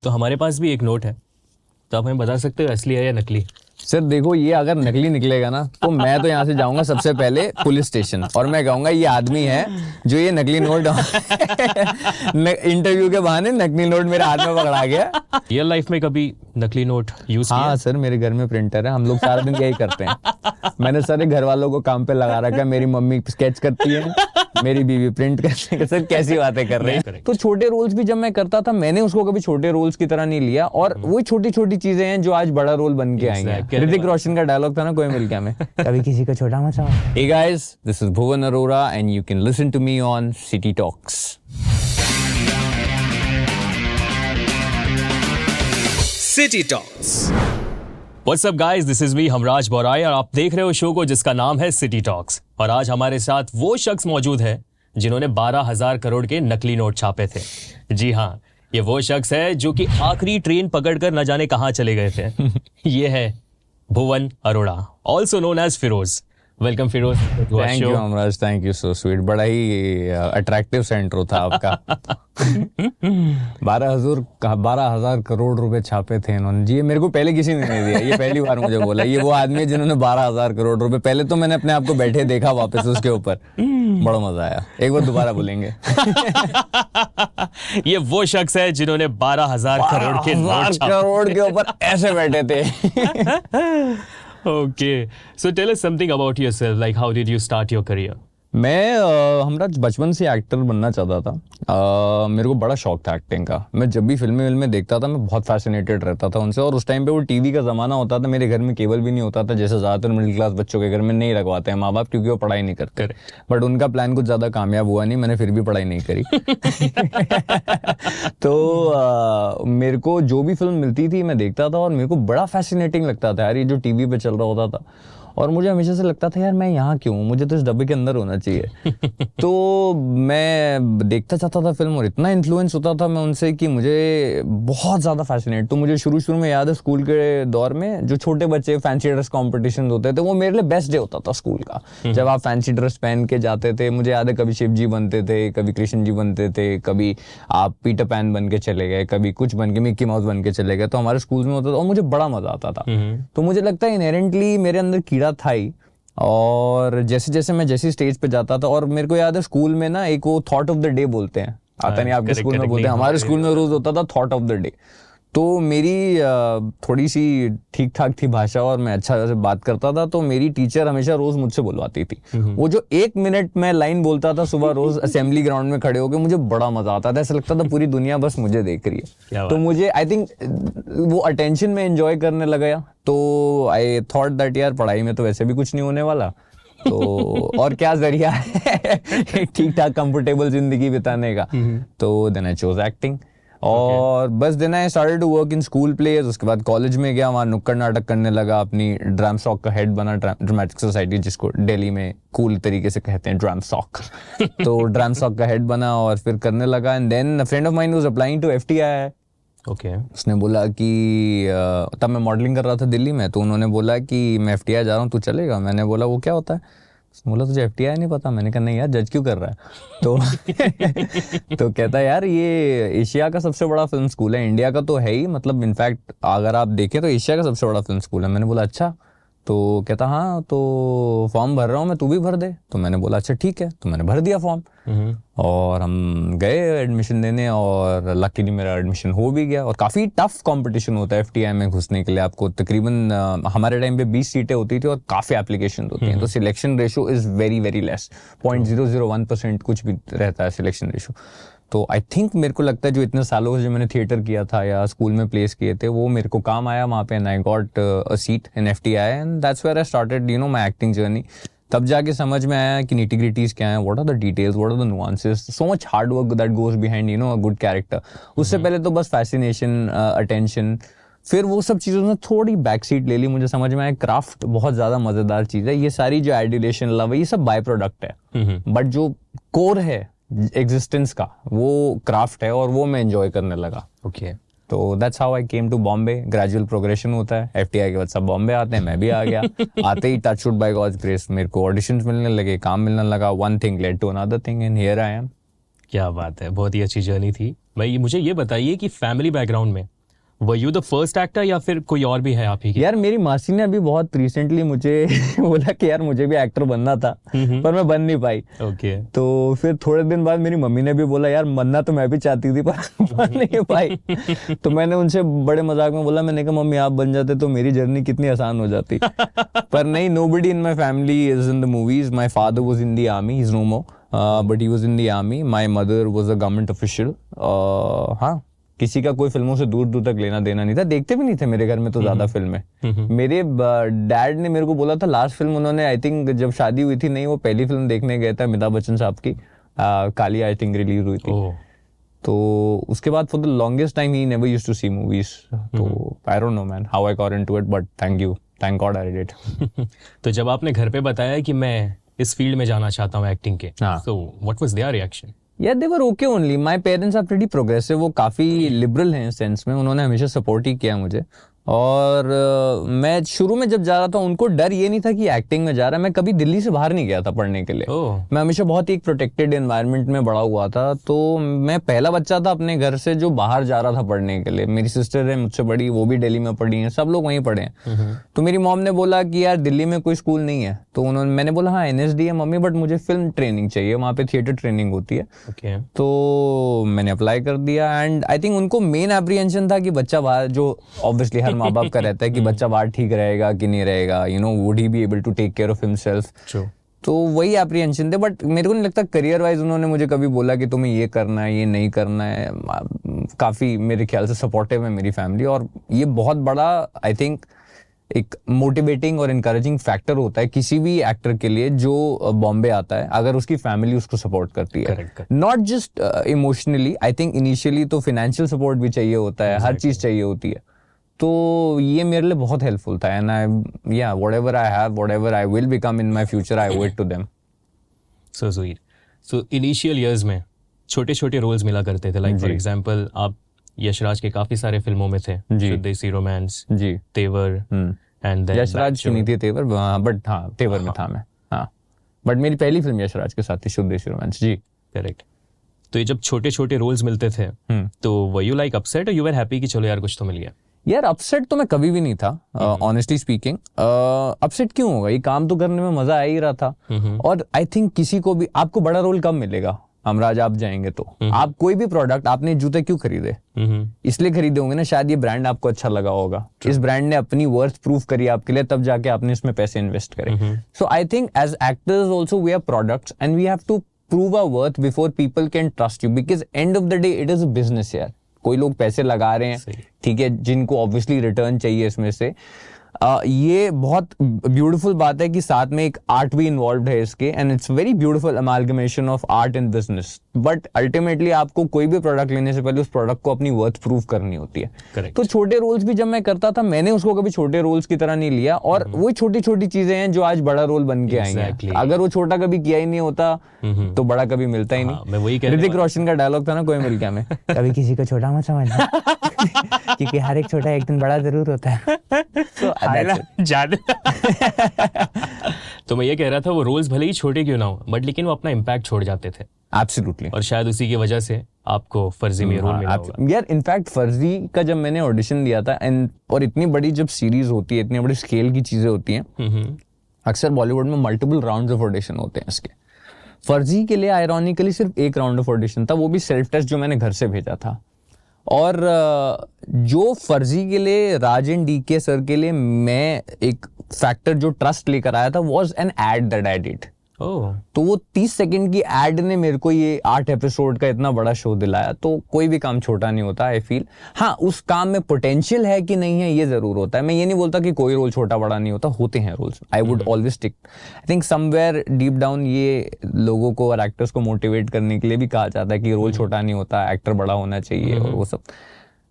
तो हमारे पास भी एक नोट है, तो आप हमें बता सकते हो असली है या नकली? सर देखो, ये अगर नकली निकलेगा ना तो मैं तो यहाँ से जाऊंगा सबसे पहले पुलिस स्टेशन और मैं कहूंगा ये आदमी है जो ये नकली नोट इंटरव्यू के बहाने नकली नोट मेरे हाथ में पकड़ा गया। रियल लाइफ में कभी नकली नोट यूज किया? हाँ सर, मेरे घर में प्रिंटर है, हम लोग सारा दिन यही करते हैं। मैंने सारे घर वालों को काम पे लगा रखा है। मेरी मम्मी स्केच करती है, मेरी बीवी प्रिंट करती है। सर कैसी बातें कर रहे हैं। तो छोटे रोल्स भी जब मैं करता था, मैंने उसको कभी छोटे रोल्स की तरह नहीं लिया और वो छोटी छोटी चीजें हैं जो आज बड़ा रोल बन के आएंगे। ऋतिक रोशन का डायलॉग था ना, कोई मिल गया में, कभी किसी को छोटा मत समझ। Hey guys, this is Bhuvan Arora and you can listen to me on City Talks. City Talks. What's up guys, this is me Humraaz Borai और आप देख रहे हो शो को जिसका नाम है सिटी टॉक्स। और आज हमारे साथ वो शख्स मौजूद है जिन्होंने 12,000 करोड़ के नकली नोट छापे थे। जी हाँ, ये वो शख्स है जो कि आखिरी ट्रेन पकड़कर न जाने कहां चले गए थे। ये है Bhuvan Arora, also known as Firoz. Welcome Firoz. Thank you Hamraj, thank you so sweet. बड़ा ही अट्रैक्टिव सेंटर था आपका। 12,000 करोड़ रुपए छापे थे इन्होंने। जी, मेरे को पहले किसी ने नहीं दिया, ये पहली बार मुझे बोला। ये वो आदमी है जिन्होंने 12,000 करोड़ रुपए। पहले तो मैंने अपने आप को बैठे देखा वापस उसके ऊपर, बड़ा मजा आया। एक बार दोबारा बोलेंगे। ये वो शख्स है जिन्होंने 12,000 करोड़ के नोट करोड़ के ऊपर ऐसे बैठे थे। Okay, so tell us something about yourself. Like, how did you start your career? मैं हमरा बचपन से एक्टर बनना चाहता था। मेरे को बड़ा शौक था एक्टिंग का। मैं जब भी फिल्में देखता था, मैं बहुत फैसिनेटेड रहता था उनसे। और उस टाइम पे वो टीवी का ज़माना होता था, मेरे घर में केबल भी नहीं होता था, जैसे ज़्यादातर मिडिल क्लास बच्चों के घर में नहीं लगवाते हैं माँ बाप, क्योंकि वो पढ़ाई नहीं करते। बट उनका प्लान कुछ ज़्यादा कामयाब हुआ नहीं, मैंने फिर भी पढ़ाई नहीं करी। तो मेरे को जो भी फिल्म मिलती थी मैं देखता था और मेरे को बड़ा फैसिनेटिंग लगता था यार, ये जो टीवी पे चल रहा होता था। और मुझे हमेशा से लगता था यार मैं यहाँ क्यों, मुझे तो इस डब्बे के अंदर होना चाहिए। तो मैं देखता चाहता था फिल्म और इतना इन्फ्लुएंस होता था मैं उनसे कि मुझे बहुत ज़्यादा फैसिनेट। तो मुझे शुरू में याद है, स्कूल के दौर में जो छोटे बच्चे फैंसी ड्रेस कॉम्पिटिशन होते थे, वो मेरे लिए बेस्ट डे होता था स्कूल का। जब आप फैंसी ड्रेस पहन के जाते थे, मुझे याद है कभी शिव जी बनते थे, कभी कृष्ण जी बनते थे, कभी आप पीटर पैन बन के चले गए, कभी कुछ बन के मिक्की माउस बन के चले गए। तो हमारे स्कूल में होता था और मुझे बड़ा मजा आता था। तो मुझे लगता है इनहेरेंटली मेरे अंदर कीड़ा था ही। और जैसे मैं स्टेज पे जाता था, और मेरे को याद है स्कूल में ना एक वो थॉट ऑफ द डे बोलते हैं, आता नहीं आपके स्कूल में बोलते हैं, हमारे स्कूल में रोज होता था थॉट ऑफ द डे। तो मेरी थोड़ी सी ठीक ठाक थी भाषा और मैं अच्छा से बात करता था, तो मेरी टीचर हमेशा रोज मुझसे बुलवाती थी। वो जो 1 मिनट में लाइन बोलता था सुबह रोज असेंबली ग्राउंड में खड़े होकर, मुझे बड़ा मजा आता था। ऐसा लगता था पूरी दुनिया बस मुझे देख रही है। तो मुझे आई थिंक वो अटेंशन में एंजॉय करने लगा। तो आई थॉट दैट यार पढ़ाई में तो वैसे भी कुछ नहीं होने वाला, तो और क्या जरिया है ठीक ठाक कंफर्टेबल जिंदगी बिताने का। तो देन आई चोज एक्टिंग। और बस then I started to work in school players. उसके बाद कॉलेज में गया, वहाँ नुक्कड़ नाटक करने लगा, अपनी ड्राम सॉक का हेड बना, ड्रामेटिक सोसाइटी जिसको दिल्ली में कूल तरीके से कहते हैं ड्राम सॉक। तो ड्राम सॉक का हेड बना और फिर करने लगा। And then a friend of mine was applying to FTI। Okay. उसने बोला कि तब मैं मॉडलिंग कर रहा था दिल्ली में, तो उन्होंने बोला कि मैं FTI जा रहा हूँ, तू चलेगा? मैंने बोला वो क्या होता है? उसने बोला तुझे FTI नहीं पता? मैंने कहा नहीं यार, जज क्यों कर रहा है? तो कहता है यार ये एशिया का सबसे बड़ा फिल्म स्कूल है, इंडिया का तो है ही, मतलब इनफैक्ट अगर आप देखें तो एशिया का सबसे बड़ा फिल्म स्कूल है। मैंने बोला अच्छा। तो कहता हाँ, तो फॉर्म भर रहा हूँ मैं, तू भी भर दे। तो मैंने बोला अच्छा ठीक है। तो मैंने भर दिया फॉर्म और हम गए एडमिशन देने, और लकीली मेरा एडमिशन हो भी गया। और काफ़ी टफ कंपटीशन होता है FTI में घुसने के लिए। आपको तकरीबन हमारे टाइम पे 20 सीटें होती थी और काफ़ी एप्लीकेशन होती हैं, तो selection ratio is very very less, 0.001% कुछ भी रहता है सिलेक्शन रेशो। तो आई थिंक मेरे को लगता है जो इतने सालों से जो मैंने थिएटर किया था या स्कूल में प्लेस किए थे, वो मेरे को काम आया वहाँ पे। And I got a seat in FTI and that's where I started my acting journey. तब जाके समझ में आया कि निटी-ग्रिटीज क्या है, what are the details, what are the nuances, so much hard work that goes behind a good character. उससे पहले तो बस फैसिनेशन, अटेंशन, फिर वो सब चीज़ों ने थोड़ी बैक सीट ले ली। मुझे समझ में आया क्राफ्ट बहुत ज़्यादा मज़ेदार चीज़ है। ये सारी जो एडुलेशन, लव है, ये सब बाय प्रोडक्ट है, बट जो कोर है एग्जिस्टेंस का वो क्राफ्ट है, और वो मैं एंजॉय करने लगा। ओके। तो that's how I came to Bombay. Gradual progression होता है, FTI के बाद सब बॉम्बे आते हैं, मैं भी आ गया। आते ही टचवुड बाय गॉड्स ग्रेस मेरे को ऑडिशंस मिलने लगे, काम मिलने लगा। One thing led to another thing and here I am. क्या बात है, बहुत ही अच्छी जर्नी थी। भाई मुझे ये बताइए कि फैमिली बैकग्राउंड में were you the first actor या फिर कोई और भी है आप ही की? यार मेरी मासी ने अभी बहुत रिसेंटली मुझे बोला कि यार मुझे भी एक्टर बनना था, पर मैं बन नहीं पाई। ओके। तो फिर थोड़े दिन बाद मेरी मम्मी ने भी बोला यार बनना तो मैं भी चाहती थी पर बन नहीं पाई। तो मैंने उनसे बड़े मजाक में बोला, मैंने कहा मम्मी आप बन जाते तो मेरी जर्नी कितनी आसान हो जाती। पर नहीं, nobody in my family is in the movies. My father was in the army, he is no more, but he was in the army. My mother was a government official. हाँ, किसी का कोई फिल्मों से दूर दूर तक लेना देना नहीं था, देखते भी नहीं थे मेरे घर में तो ज्यादा फिल्में। मेरे डैड ने मेरे को बोला था, लास्ट फिल्म उन्होंने आई थिंक जब शादी हुई थी, नहीं वो पहली फिल्म देखने गए थे अमिताभ बच्चन साहब की, काली आई थिंक रिलीज हुई थी। तो उसके बाद for the longest time he never used to see movies. तो I don't know man how I got into it, but thank God I did it. तो जब आपने घर पे बताया कि मैं इस फील्ड में जाना चाहता हूँ एक्टिंग के, so what was their reaction? यार they were okay only. My parents are pretty progressive, वो काफी लिबरल हैं इस सेंस में, उन्होंने हमेशा सपोर्ट ही किया मुझे। और मैं शुरू में जब जा रहा था उनको डर ये नहीं था कि एक्टिंग में जा रहा है। मैं कभी दिल्ली से बाहर नहीं गया था पढ़ने के लिए। मैं हमेशा बहुत ही एक प्रोटेक्टेड एनवायरनमेंट में बड़ा हुआ था, तो मैं पहला बच्चा था अपने घर से जो बाहर जा रहा था पढ़ने के लिए। मेरी सिस्टर है मुझसे बड़ी, वो भी दिल्ली में पढ़ी है, सब लोग वहीं पढ़े हैं। तो मेरी मॉम ने बोला कि यार दिल्ली में कोई स्कूल नहीं है, तो मैंने बोला हाँ NSD है मम्मी, बट मुझे फिल्म ट्रेनिंग चाहिए, वहाँ पे थिएटर ट्रेनिंग होती है। तो मैंने अप्लाई कर दिया एंड आई थिंक उनको मेन एप्रीहेंशन था कि बच्चा बाहर, जो ऑब्वियसली हर माँ बाप का रहता है कि बच्चा बाहर ठीक रहेगा कि नहीं रहेगा, you know would he be able to take care of himself. तो वही एप्रीहेंशन थे, बट मेरे को नहीं लगता करियर वाइज उन्होंने मुझे कभी बोला कि तुम्हें ये करना है ये नहीं करना है। काफी मेरे ख्याल से सपोर्टिव है मेरी फैमिली, और ये बहुत बड़ा आई थिंक एक मोटिवेटिंग और इनकरेजिंग फैक्टर होता है किसी भी एक्टर के लिए जो बॉम्बे आता है, अगर उसकी फैमिली उसको सपोर्ट करती है। Not just emotionally, I think initially तो फाइनेंशियल सपोर्ट भी चाहिए होता है, हर चीज चाहिए होती है। तो ये मेरे लिए बहुत हेल्पफुल था एंड आई या whatever I have, whatever I will become in my future, I owe it to them. So sweet. So initial years में छोटे छोटे रोल्स मिला करते थे, लाइक फॉर एग्जांपल आप यशराज के काफी सारे फिल्मों में थे, देसी रोमांस, जी, तेवर, एंड देन यशराज की नहीं थी तेवर, बट हाँ तेवर में था मैं। हाँ, बट मेरी पहली फिल्म यशराज के साथ थी, शुद्ध देसी रोमांस। जी करेक्ट। तो ये जब छोटे छोटे रोल्स मिलते थे तो वर यू लाइक अपसेट और यू वर हैप्पी कि चलो यार कुछ तो मिल गया? यार अपसेट तो मैं कभी भी नहीं था, ऑनेस्टली स्पीकिंग। अपसेट क्यों होगा, ये काम तो करने में मजा आ ही रहा था। और आई थिंक किसी को भी, आपको बड़ा रोल कब मिलेगा हमराज, आप जाएंगे तो आप कोई भी प्रोडक्ट, आपने जूते क्यों खरीदे, इसलिए खरीदे होंगे ना, शायद ये ब्रांड आपको अच्छा लगा होगा, इस ब्रांड ने अपनी वर्थ प्रूव करी आपके लिए, तब जाके आपने इसमें पैसे इन्वेस्ट करे। So I think as actors also we are products and we have to prove our worth before people can trust you, because end of the day it is a business यार। कोई लोग पैसे लगा रहे हैं, ठीक है, जिनको ऑब्वियसली रिटर्न चाहिए इसमें से। ये बहुत ब्यूटीफुल बात है कि साथ में एक आर्ट भी इन्वॉल्व है इसके, and it's very beautiful amalgamation of art and business. But ultimately आपको कोई भी प्रोडक्ट लेने से पहले उस प्रोडक्ट को अपनी वर्थ प्रूव करनी होती है। Correct. तो छोटे रोल्स भी जब मैं करता था, मैंने उसको कभी छोटे रोल्स की तरह नहीं लिया, और वो छोटी छोटी चीजें हैं जो आज बड़ा रोल बन के आएंगे। अगर वो छोटा कभी किया ही नहीं होता तो बड़ा कभी मिलता ही नहीं। ऋतिक रोशन का डायलॉग था ना कोई मिल क्या में, कभी किसी को छोटा मत समझना क्योंकि हर एक छोटा एक दिन बड़ा जरूर होता है। तो मैं ये कह रहा था वो रोल्स भले ही छोटे क्यों ना हो, बट लेकिन वो अपना इम्पैक्ट छोड़ जाते थे। एब्सोल्युटली। और शायद उसी की वजह से आपको फर्जी में रोल मिला होगा। यार इनफैक्ट फर्जी का जब मैंने ऑडिशन दिया था, एंड और इतनी बड़ी जब सीरीज होती है, इतनी बड़ी स्केल की चीजें होती हैं, अक्सर बॉलीवुड में मल्टीपल राउंड्स ऑफ ऑडिशन होते हैं इसके। फर्जी के लिए आयरॉनिकली सिर्फ एक राउंड ऑफ ऑडिशन था, वो भी सेल्फ टेस्ट जो मैंने घर से भेजा था। और जो फर्जी के लिए राज एंड DK सर के लिए मैं एक फैक्टर जो ट्रस्ट लेकर आया था was an ad that I did. तो वो 30 सेकंड की एड ने मेरे को ये 8 एपिसोड का इतना बड़ा शो दिलाया। तो कोई भी काम छोटा नहीं होता आई फील। हाँ, उस काम में पोटेंशियल है कि नहीं है ये जरूर होता है। मैं ये नहीं बोलता कि कोई रोल छोटा बड़ा नहीं होता, होते हैं roles. I would always tick. I think somewhere deep down ये लोगों को और एक्टर्स को मोटिवेट करने के लिए भी कहा जाता है कि रोल छोटा नहीं होता, एक्टर बड़ा होना चाहिए और वो सब।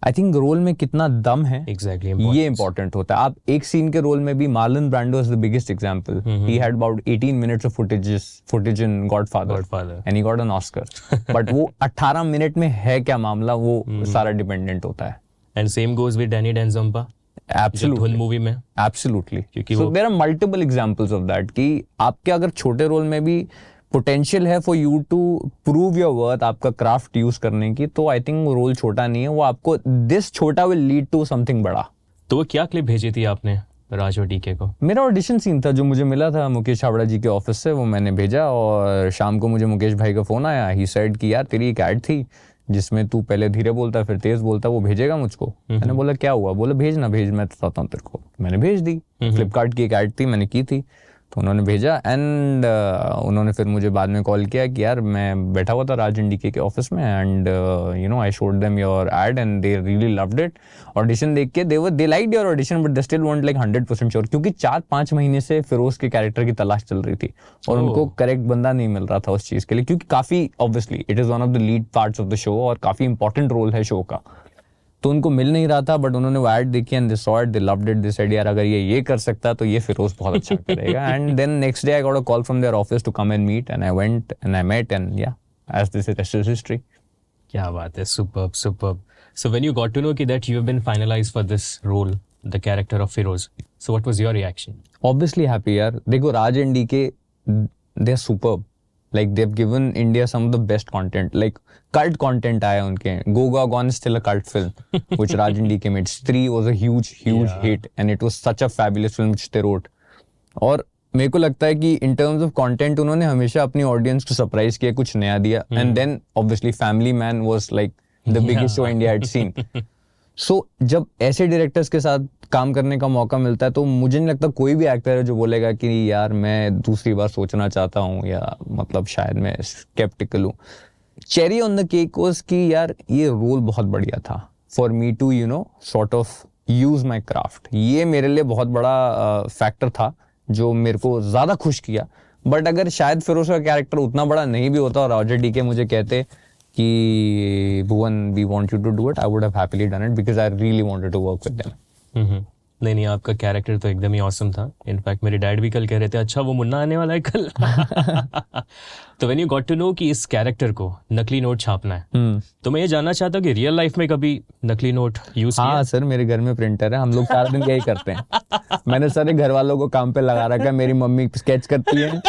आई थिंक रोल में कितना दम है ये इंपॉर्टेंट होता है। आप एक सीन के रोल में भी, Marlon Brando is the biggest example, he had about 18 minutes of footage in godfather and he got an Oscar. But वो 18 मिनट में है क्या मामला, वो सारा डिपेंडेंट होता है। And same goes with Danny Denzongpa absolutely movie में। Absolutely, so there are multiple examples of that कि आपके अगर छोटे रोल में भी पोटेंशियल है for you to prove your worth, आपका क्राफ्ट यूज करने की, तो आई थिंक रोल छोटा नहीं है, वो आपको दिस छोटा विल लीड टू समथिंग बड़ा। तो वो क्या क्लिप भेजी थी आपने राज और डीके को? मेरा ऑडिशन सीन था जो मुझे मिला था मुकेश छाबड़ा जी के ऑफिस से, वो मैंने भेजा और शाम को मुझे मुकेश भाई का फोन आया। ही सेड कि यार तेरी एक ऐड थी जिसमें तू पहले धीरे बोलता फिर तेज बोलता, वो भेजेगा मुझको। मैंने बोला क्या हुआ? बोला भेज मैं बताता हूँ तेरे को। मैंने भेज दी। फ्लिपकार्ट की एक ऐड थी, मैंने की थी, तो उन्होंने भेजा एंड उन्होंने फिर मुझे बाद में कॉल किया कि यार मैं बैठा हुआ था राज एंड डीके के ऑफिस में and you know I showed them your ad and they really loved it. Audition देख के they liked your audition but they still want like 100% sure, क्योंकि 4-5 महीने से फिरोज के कैरेक्टर की तलाश चल रही थी और उनको करेक्ट बंदा नहीं मिल रहा था उस चीज के लिए, क्योंकि काफी obviously it is one of the lead parts of the show और काफी इंपॉर्टेंट रोल है शो का, तो उनको मिल नहीं रहा था। बट उन्होंने वो ऐड देखी and they saw it, they loved it, they said यार अगर ये कर सकता तो ये फिरोज बहुत अच्छा करेगा। And then next day I got a call from their office to come and meet and I went and I met and yeah as this is history. क्या बात है, superb superb. So when you got to know कि that you have been finalised for this role, the character of Firoz, so what was your reaction? Obviously happy यार। देखो Raj and DK they are superb, like they've given India some of the best content, like cult content आया उनके। Go Go Gone is still a cult film which Raj and DK made. Stree was a huge hit and it was such a fabulous film which they wrote. और मेरे को लगता है कि in terms of content उन्होंने हमेशा अपनी audience को surprise किया, कुछ नया दिया। And then obviously Family Man was like the biggest show India had seen. सो जब ऐसे डायरेक्टर्स के साथ काम करने का मौका मिलता है तो मुझे नहीं लगता कोई भी एक्टर है जो बोलेगा कि यार मैं दूसरी बार सोचना चाहता हूँ या मतलब शायद मैं स्केप्टिकल हूँ। Cherry on the cake was कि यार ये रोल बहुत बढ़िया था for me to you know sort of use my craft. ये मेरे लिए बहुत बड़ा फैक्टर था जो मेरे को ज़्यादा खुश किया। बट अगर शायद फिरोज का कैरेक्टर उतना बड़ा नहीं भी होता और रॉजर डीके मुझे कहते कि Bhuvan we want you to do it, I would have happily done it because I really wanted to work with them. नहीं, आपका कैरेक्टर तो एकदम ही ऑसम था। इनफैक्ट मेरे डैड भी कल कह रहे थे अच्छा वो मुन्ना आने वाला है कल। तो when you got to know कि इस कैरेक्टर को नकली नोट छापना है, तो मैं ये जानना चाहता हूँ कि रियल लाइफ में कभी नकली नोट यूज किया? हाँ सर, मेरे घर में प्रिंटर है, हम लोग सारा दिन यही करते हैं। मैंने सारे घर वालों को काम पे लगा रखा है। मेरी मम्मी स्केच करती है,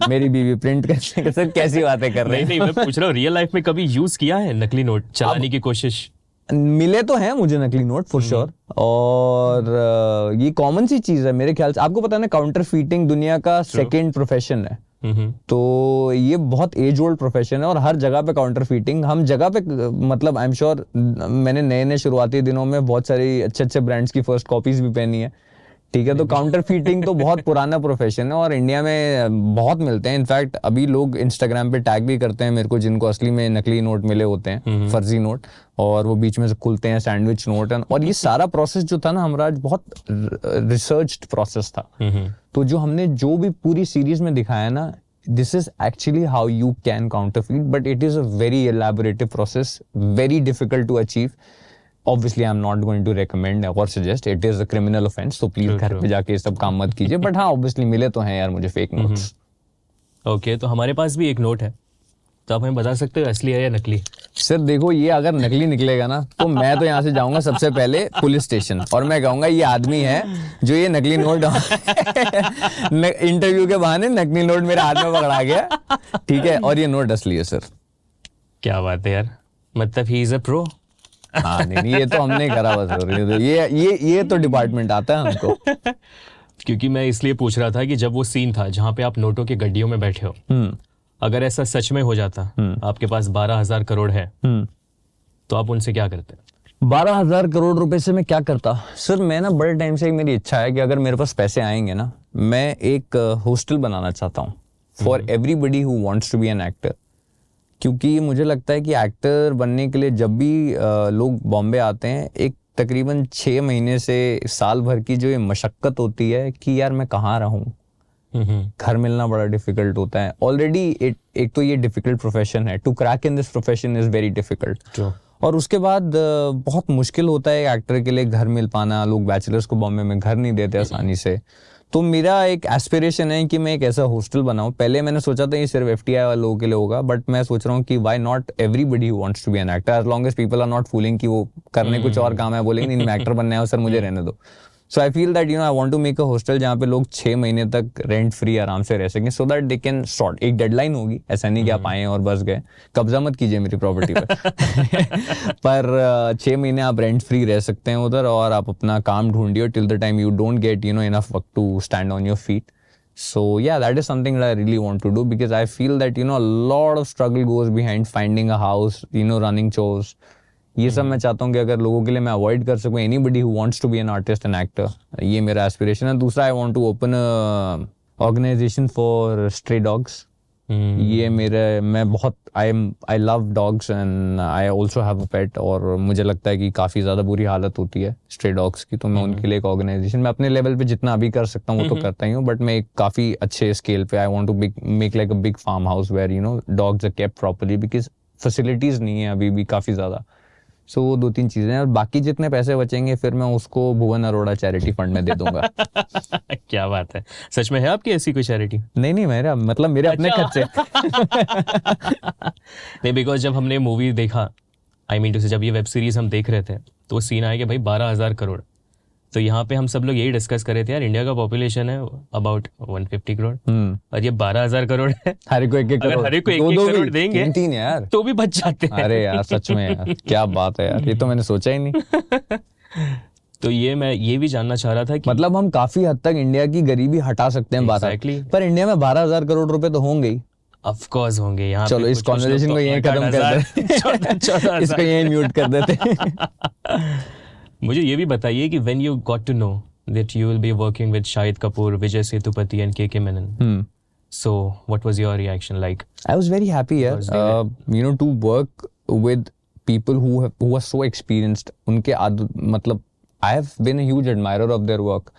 मेरी बीवी प्रिंट करती है। सर कैसी बातें कर रहे हैं? नहीं, मैं पूछ रहा हूँ रियल लाइफ में कभी यूज किया है नकली नोट चलाने की कोशिश? मिले तो हैं मुझे नकली नोट फॉर श्योर, और ये कॉमन सी चीज है मेरे ख्याल से। आपको पता है ना काउंटर फीटिंग दुनिया का सेकंड प्रोफेशन है, तो ये बहुत एज ओल्ड प्रोफेशन है और हर जगह पे काउंटर फीटिंग। हम जगह पे मतलब आई एम श्योर मैंने नए शुरुआती दिनों में बहुत सारी अच्छे ब्रांड्स की फर्स्ट कॉपीज भी पहनी है, ठीक है। तो काउंटर फीटिंग तो बहुत पुराना प्रोफेशन है और इंडिया में बहुत मिलते हैं। इनफैक्ट अभी लोग इंस्टाग्राम पे टैग भी करते हैं मेरे को जिनको असली में नकली नोट मिले होते हैं, फर्जी नोट, और वो बीच में से खुलते हैं सैंडविच नोट। और ये सारा प्रोसेस जो था ना हमारा बहुत रिसर्च्ड प्रोसेस था। तो जो हमने जो भी पूरी सीरीज में दिखाया ना, this is actually how you can counterfeit, but it is a very elaborative process, very difficult to achieve. Obviously I'm not going to recommend or suggest, it is a criminal offense, so please घर पे जाके ये सब काम मत कीजिए। But हाँ obviously मिले तो हैं यार मुझे फेक नोट्स। ओके, तो हमारे पास भी एक नोट है, तो आप हमें बता सकते हो असली है या नकली? सर देखो, ये अगर नकली निकलेगा ना तो मैं तो यहाँ से जाऊंगा सबसे पहले पुलिस स्टेशन और मैं कहूंगा ये आदमी है जो ये नकली नोट इंटरव्यू के बहाने नकली नोट मेरे हाथ में पकड़ा गया, ठीक है, और ये नोट असली है सर। क्या बात है यार, मतलब ही इज अ प्रो। हाँ नहीं ये तो हमने करा बस सर, ये तो डिपार्टमेंट आता है हमको। क्योंकि मैं इसलिए पूछ रहा था कि जब वो सीन था जहाँ पे आप नोटों की गड्डियों में बैठे हो, अगर ऐसा सच में हो जाता, आपके पास 12,000 करोड़ है, तो आप उनसे क्या करते? 12,000 करोड़ रुपए से मैं क्या करता? सर मैं ना बड़े टाइम से एक मेरी इच्छा है कि अगर मेरे पास पैसे आएंगे ना, मैं एक हॉस्टल बनाना चाहता हूँ for everybody who wants to be an actor. क्योंकि मुझे लगता है कि एक्टर बनने के लिए जब भी लोग बॉम्बे आते हैं, एक तकरीबन 6 महीने से साल भर की जो ये मशक्कत होती है कि यार मैं कहाँ रहूँ, घर मिलना बड़ा डिफिकल्ट होता है। ऑलरेडी एक तो ये डिफिकल्ट प्रोफेशन है, to crack in this profession is very difficult. और उसके बाद बहुत मुश्किल होता है एक्टर के लिए घर मिल पाना। लोग बैचलर्स को बॉम्बे में घर नहीं देते आसानी से। तो मेरा एक एस्पिरेशन है कि मैं एक ऐसा हॉस्टल बनाऊं। पहले मैंने सोचा था ये सिर्फ FTI वाले लोगों के लिए होगा, बट मैं सोच रहा हूँ कि why not everybody who wants to be an actor, as long as people are not fooling कि वो करने कुछ और काम है, बोलेंगे नहीं मैं एक्टर बनना है सर मुझे रहने दो। So I feel that I want to make a hostel जहाँ पे लोग 6 महीने तक रेंट फ्री आराम से रह सकें, so that they can sort. एक डेडलाइन होगी, ऐसा नहीं कि आप आए और बस गए, कब्जा मत कीजिए मेरी प्रॉपर्टी पर 6 महीने आप रेंट फ्री रह सकते हैं उधर, और आप अपना काम ढूंढिए till the time you don't get enough वक्त to stand on your feet. So yeah, that is something that I really want to do, because I feel that a lot of struggle goes behind finding a house, running chores. ये सब मैं चाहता हूँ कि अगर लोगों के लिए मैं अवॉइड कर सकूँ, anybody who wants to be an artist and actor, ये मेरा एस्पिरेशन है. दूसरा, I want to open a organization for stray dogs. ये मैं बहुत I love dogs and I also have a pet, और मुझे लगता है कि काफ़ी ज़्यादा बुरी हालत होती है स्ट्रे डॉग्स की, तो मैं उनके लिए एक ऑर्गेनाइजेशन, मैं अपने लेवल पे जितना अभी कर सकता हूँ वो तो करता ही हूँ, बट मैं एक काफ़ी अच्छे स्केल पे I want to make like a big farm house where dogs are kept properly, because facilities नहीं है अभी भी काफ़ी ज़्यादा. सो वो 2-3 चीज़ें हैं, और बाकी जितने पैसे बचेंगे फिर मैं उसको भुवन अरोड़ा चैरिटी फंड में दे दूंगा. क्या बात है, सच में है आपकी ऐसी कोई चैरिटी? नहीं, मेरे अपने खर्चे. नहीं, बिकॉज जब हमने मूवी देखा, आई मीन टू से जब ये वेब सीरीज हम देख रहे थे, तो वो सीन आया कि भाई 12,000 करोड़. तो यहाँ पे हम सब लोग यही डिस्कस कर रहे थे, यार इंडिया का पॉपुलेशन है अबाउट 150 करोड़ और ये 12,000 करोड़ है. हर एक को 1-1 करोड़, हर एक को 1-1 करोड़ देंगे 3 यार, तो भी बच जाते हैं. अरे यार सच में यार, क्या बात है यार, ये तो मैंने सोचा ही नहीं. तो मैं ये भी जानना चाह रहा था कि मतलब हम काफी हद तक इंडिया की गरीबी हटा सकते हैं Exactly. पर इंडिया में 12,000 करोड़ रुपए तो होंगे ही. ऑफ कोर्स होंगे. यहाँ चलो इस कॉन्वर्सेशन को यहीं खत्म कर देते, इसको यहीं म्यूट कर देते. मुझे ये भी बताइए कि when you got to know that you will be working with Shahid Kapoor, Vijay Sethupathi and KK Menon, so what was your reaction like? I was very happy, yeah. To work with people who are so experienced. उनके मतलब I have been a huge admirer of their work.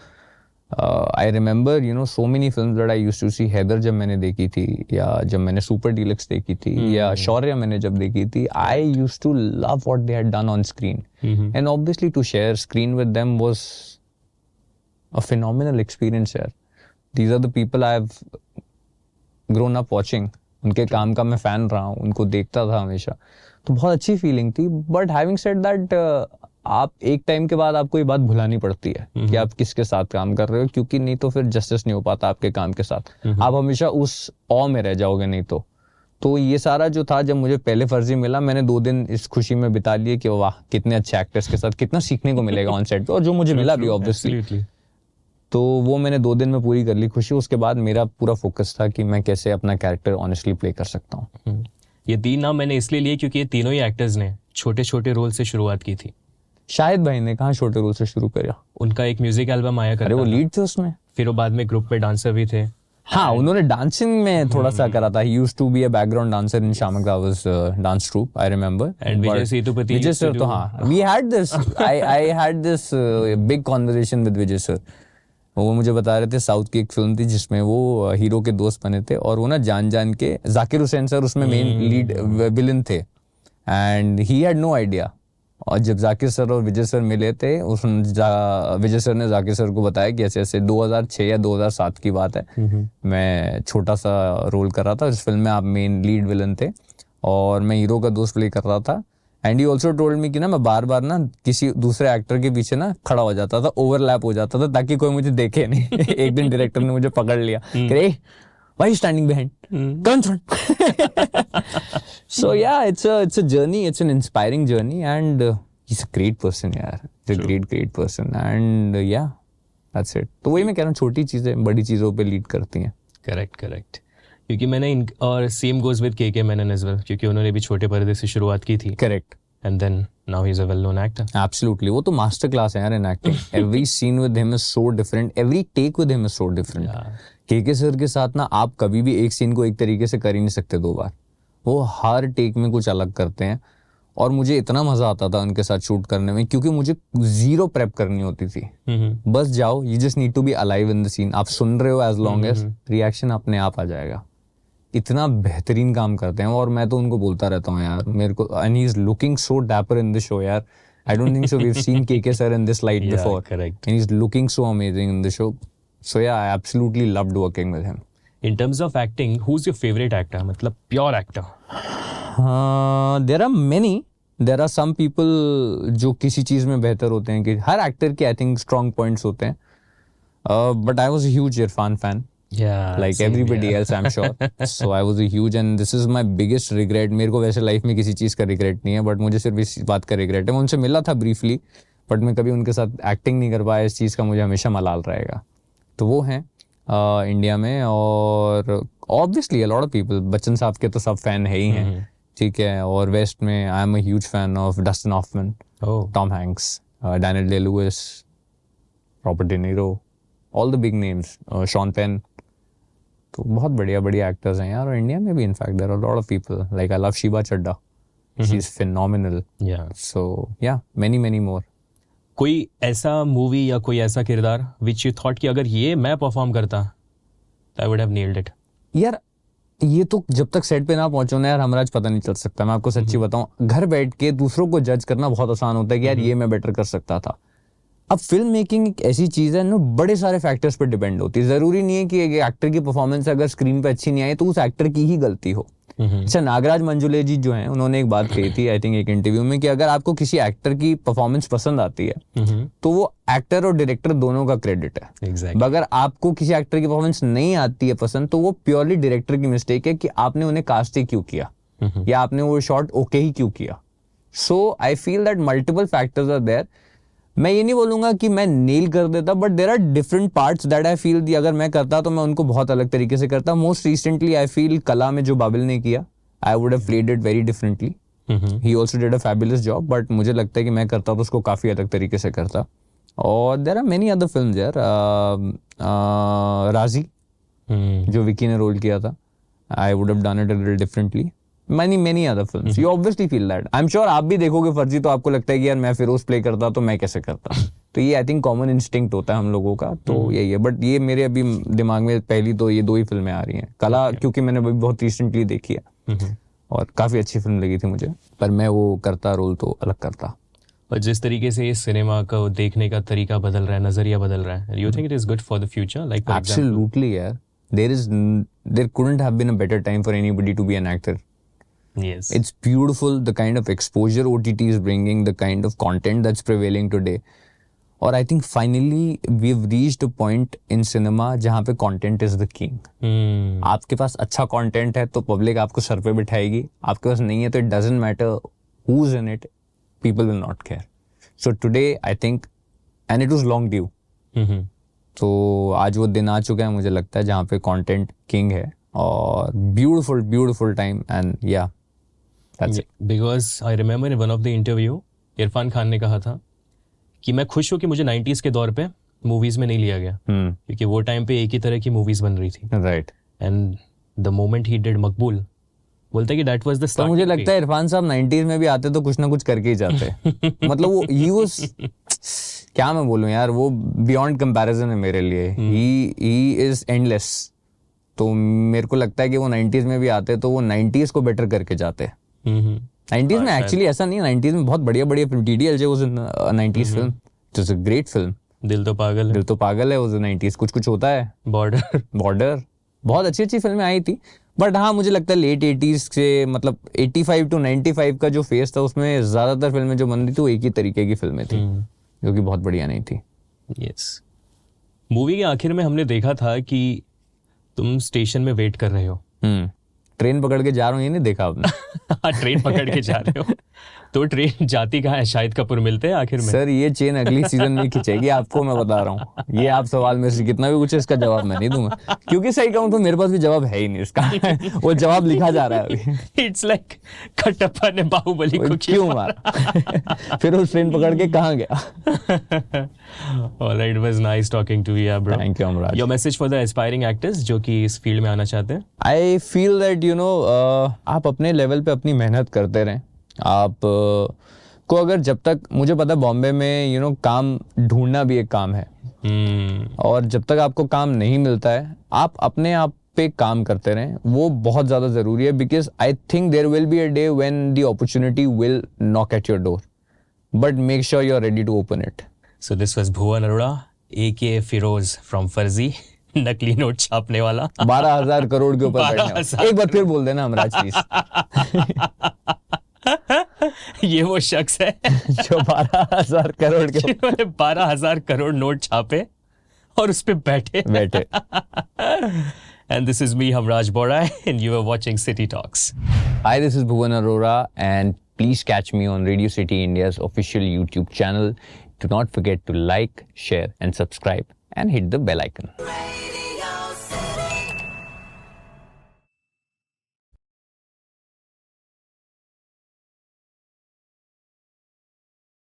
I remember so many films that I used to see. Haider जब मैंने देखी थी, या जब मैंने super deluxe देखी थी, या शौर्य मैंने जब देखी थी, I used to love what they had done on screen. And obviously to share screen with them was a phenomenal experience here. These are the people I've grown up watching. उनके काम का मैं फैन रहा हूँ, उनको देखता था हमेशा, तो बहुत अच्छी फीलिंग थी. बट हैविंग सेड दैट, आप एक टाइम के बाद आपको ये बात भुलानी पड़ती है कि आप किसके साथ काम कर रहे हो, क्योंकि नहीं तो फिर जस्टिस नहीं हो पाता आपके काम के साथ. आप हमेशा उस ऑ में रह जाओगे नहीं तो ये सारा जो था, जब मुझे पहले फर्जी मिला, मैंने 2 दिन इस खुशी में बिता लिए कि वाह कितने अच्छे एक्टर्स के साथ कितना सीखने को मिलेगा ऑन सेट पे, और जो मुझे मिला भी ऑब्वियसली. तो वो मैंने 2 दिन में पूरी कर ली खुशी. उसके बाद मेरा पूरा फोकस था कि मैं कैसे अपना कैरेक्टर ऑनेस्टली प्ले कर सकता हूँ. ये 3 नाम मैंने इसलिए लिए क्योंकि ये तीनों ही एक्टर्स ने छोटे छोटे रोल से शुरुआत की थी. शाहिद भाई ने कहाँ छोटे रोल से शुरू किया, उनका एक म्यूजिक एल्बम आया करता वो था. लीड थे उसमें, फिर वो बाद में ग्रुप में डांसर भी थे. हाँ, उन्होंने डांसिंग में थोड़ा सा करा था. He used to be a background dancer in Shamak Rawal's dance troupe, I remember. And Vijay Sethupathi Vijay used to sir, do- तो हाँ, we had this, I had this big conversation with Vijay sir. वो मुझे बता रहे थे south की एक film थी जिसमें वो हीरो के दोस्त बने थे, और वो ना जान के जाकिर हुसैन सर उसमें मेन लीड विलन थे, and he had no idea. और जब जाकिर सर और विजय सर मिले थे, विजय सर ने जाकिर सर को बताया कि ऐसे ऐसे 2006 या 2007 की बात है, मैं छोटा सा रोल कर रहा था इस फिल्म में, आप मेन लीड विलन थे और मैं हीरो का दोस्त प्ले कर रहा था. And he also told me कि ना मैं बार बार ना किसी दूसरे एक्टर के पीछे ना खड़ा हो जाता था, ओवरलैप हो जाता था, ताकि कोई मुझे देखे नहीं. एक दिन डायरेक्टर ने मुझे पकड़ लिया, why are you standing behind? Come in front. So yeah, it's a journey. It's an inspiring journey, and he's a great person, यार. He's a great person, and yeah, that's it. तो वही मैं कह रहा हूँ, छोटी चीजें बड़ी चीजों पे लीड करती हैं. करेक्ट. क्योंकि मैंने और same goes with KK Menon as well, क्योंकि उन्होंने भी छोटे पर्दे से शुरुआत की थी. Correct. And then now he's a well-known actor. Absolutely. वो तो मास्टर क्लास है यार in acting. Every scene with him is so different. Every take with him is so different. KK sir के साथ ना आप कभी भी एक सीन को एक तरीके से कर ही नहीं सकते 2 बार. वो हर टेक में कुछ अलग करते हैं, और मुझे इतना मजा आता था उनके साथ शूट करने में, क्योंकि मुझे 0 प्रेप करनी होती थी. बस जाओ, you just need to be alive in the scene. आप सुन रहे हो, as long as रिएक्शन अपने आप आ जाएगा. इतना बेहतरीन काम करते हैं, और मैं तो उनको बोलता रहता हूँ यार, मेरे को, and he is looking so dapper in the show यार. I don't think so we've seen KK sir in this light before. Correct. And he's looking so amazing in the show. So yeah, I absolutely loved working with him. In terms of acting, who's your favorite actor? मतलब pure actor. There are many, there are some people जो किसी चीज में बेहतर होते हैं, कि हर actor के आई थिंक स्ट्रॉन्ग पॉइंट्स होते हैं, but I was a huge Irfan fan, like everybody else I'm sure. So I was a huge, and this is my biggest regret. मेरे को वैसे लाइफ में किसी चीज़ का रिग्रेट नहीं है, बट मुझे सिर्फ इस बात का रिग्रेट है, मैं उनसे मिला था ब्रीफली, बट मैं कभी उनके साथ एक्टिंग नहीं कर पाया, इस चीज़ का मुझे हमेशा मलाल रहेगा. तो वो हैं इंडिया में, और obviously a lot of people, Bachchan साहब के तो सब फैन है ही हैं, ठीक है, और वेस्ट में I am a huge fan of Dustin Hoffman, Tom Hanks, Daniel Day Lewis, Robert De Niro, all the big names, Sean Penn. तो बहुत बढ़िया बढ़िया एक्टर्स हैं यार, और इंडिया में भी in fact there are lot of people, like I love Sheeba Chadha, she is phenomenal. So yeah many मोर. कोई ऐसा मूवी या कोई ऐसा किरदार विच यू थॉट कि अगर ये मैं परफॉर्म करता आई वुड हैव नेल्ड इट? यार ये तो जब तक सेट पे ना पहुंचो ना यार हमराज, पता नहीं चल सकता. मैं आपको सच्ची बताऊं, घर बैठ के दूसरों को जज करना बहुत आसान होता है कि यार ये मैं बेटर कर सकता था. अब फिल्म मेकिंग एक ऐसी चीज है ना, बड़े सारे फैक्टर्स पर डिपेंड होती है. जरूरी नहीं है कि एक एक्टर की परफॉर्मेंस अगर स्क्रीन पे अच्छी नहीं आई तो उस एक्टर की ही गलती हो. अच्छा, नागराज मंजुले जी जो हैं, उन्होंने एक बात कही थी आई थिंक एक इंटरव्यू में, कि अगर आपको किसी एक्टर की परफॉर्मेंस पसंद आती है तो वो एक्टर और डायरेक्टर दोनों का क्रेडिट है. Exactly. अगर आपको किसी एक्टर की परफॉर्मेंस नहीं आती है पसंद, तो वो प्योरली डायरेक्टर की मिस्टेक है कि आपने उन्हें कास्ट ही क्यों किया, या आपने वो शॉट ओके ही क्यों किया. So I feel that multiple factors are there. मैं ये नहीं बोलूंगा कि मैं नेल कर देता, but there are different parts that I feel अगर मैं करता तो मैं उनको बहुत अलग तरीके से करता. मोस्ट रिसेंटली आई फील कला में जो बाबिल ने किया, आई would have played it very differently. He also did a fabulous job, but मुझे लगता है कि मैं करता तो उसको काफी अलग तरीके से करता. और there are many other films यार, राजी जो विकी ने रोल किया था, I would have done it a little differently. many other films. You obviously feel that. I'm sure आप भी देखोगे फर्जी तो आपको लगता है कि यार मैं फिरोज प्ले करता तो मैं कैसे करता. तो ये आई थिंक कॉमन इंस्टिंक्ट होता है हम लोगों का, तो यही है. बट ये मेरे अभी दिमाग में पहली तो ये 2 ही फिल्में आ रही हैं. कला क्योंकि मैंने अभी बहुत रिसेंटली देखी है और काफी अच्छी फिल्म लगी थी मुझे, पर मैं वो करता रोल तो अलग करता. और जिस तरीके से इस सिनेमा को देखने का तरीका बदल रहा है, नजरिया बदल रहा है, you think it is good for the future? Like absolutely यार, there couldn't have been a better time for anybody to be an actor. Yes. It's beautiful, the kind of exposure OTT is bringing, the kind of content that's prevailing today. और I think finally we've reached a point in cinema जहाँ पे content is the king. आपके पास अच्छा content है तो public आपको sir पे बिठाएगी, आपके पास नहीं है तो it doesn't matter who's in it, people will not care. So today I think, and it was long due. तो आज वो दिन आ चुका है मुझे लगता है जहाँ पे content king है, और beautiful time, and yeah. Because I remember in one of the interview, Irfan Khan ने कहा था कि मैं खुश हूँ कि मुझे 90s के दौर पे मूवीज में नहीं लिया गया, क्योंकि वो टाइम पे एक ही तरह की मूवीज बन रही थी. Right. And the moment he did मकबूल, बोलता है कि दैट वाज द स्टार्ट. तो मुझे लगता है इरफान साहब 90s में भी आते तो कुछ ना कुछ करके ही जाते. मतलब वो ही वाज, क्या मैं बोलूं यार, वो बियॉन्ड कंपैरिजन है मेरे लिए. He is endless. तो मेरे को लगता है कि वो 90s में भी आते तो वो 90s को बेटर करके जाते. 90s में एक्चुअली ऐसा नहीं है, 90s में बहुत बढ़िया बढ़िया DDLJ was in 90s film, it was a great film. दिल तो पागल है वाज 90s. कुछ होता है, बॉर्डर बहुत अच्छी फिल्में आई थी. बट हाँ, मुझे लगता है लेट 80s से, मतलब 85 to 95 का जो फेज था उसमें ज्यादातर फिल्में जो बन रही थी वो एक ही तरीके की फिल्में थी, जो कि बहुत बढ़िया नहीं थी. यस. मूवी के आखिर में हमने देखा था कि तुम स्टेशन में वेट कर रहे हो. ट्रेन पकड़ के जा रहा हूँ, ये नहीं देखा आपने? ट्रेन पकड़ के जा रहे हो तो ट्रेन जाती कहाँ है? शाहिद कपूर मिलते हैं आखिर में? सर ये चेन अगली सीजन में खिंचेगी, आपको मैं बता रहा हूँ. ये आप सवाल में से कितना भी पूछे इसका जवाब मैं नहीं दूंगा, क्योंकि सही कहूँ तो मेरे पास भी जवाब है ही नहीं इसका. वो जवाब लिखा जा रहा है अभी. इट्स लाइक कटप्पा ने बाहुबली को क्यों मारा. फिर उस ट्रेन पकड़ के कहाँ गया. Alright, it was nice talking to you, bro. Thank you, Amraj. Your message for the aspiring actors जो कि इस फील्ड में आना चाहते हैं? I feel that आप अपने लेवल पे अपनी मेहनत करते रहें. आप को अगर जब तक, मुझे पता है बॉम्बे में काम ढूंढना भी एक काम है, और जब तक आपको काम नहीं मिलता है आप अपने आप पे काम करते रहें, वो बहुत ज़्यादा ज़रूरी है. Because I think there will be a day when the opportunity will knock at your door, but make sure you are ready to open it. So this was Bhuvan Arora, aka Firoz from फर्जी, नकली note छापने वाला. 12,000 करोड़ के ऊपर बैठने वाला. एक बार फिर बोल देना हमराज प्लीज. ये वो शख्स है जो 12,000 करोड़ के जिन्होंने 12,000 करोड़ नोट छापे और उस पे बैठे. बैठे. And this is me, Hamraj Borai, and you are watching City Talks. Hi, this is Bhuvan Arora, and please catch me on Radio City India's official YouTube channel. Do not forget to like, share, and subscribe, and hit the bell icon.